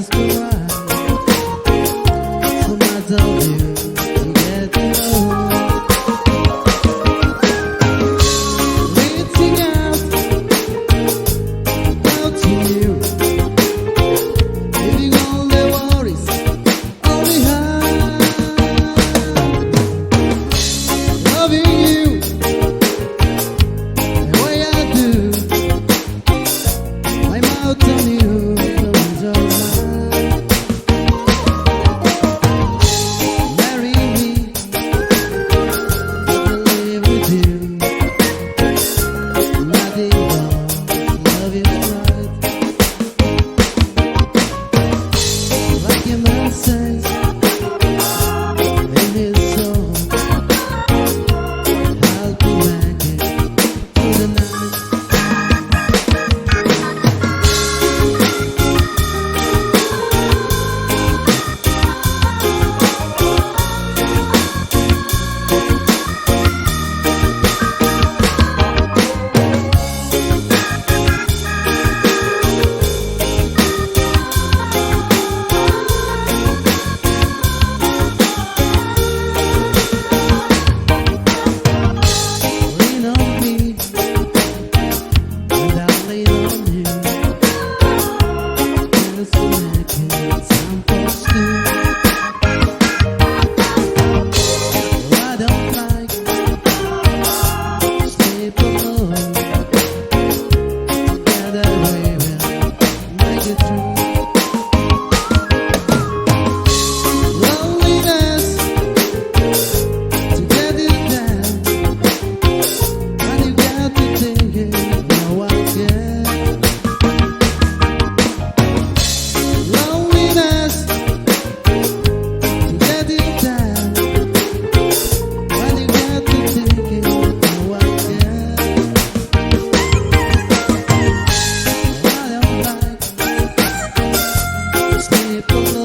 just right. So much of you to get to know. Reaching out to you, leaving all the worries all behind. Loving you the way I do, my mouth on you close your mind. Marry me, I believe with you. Nothing but love is right. Like a man says in his song, I'll be make it through the night. Lean on me, and I'll lean on you. Just to make it sound positive. I don't like sleep alone. Together we will make it through. Loneliness to get it down. When you got to thinking, no I can. Loneliness to get it down. When you got to thinking, no I can. I don't like sleep alone.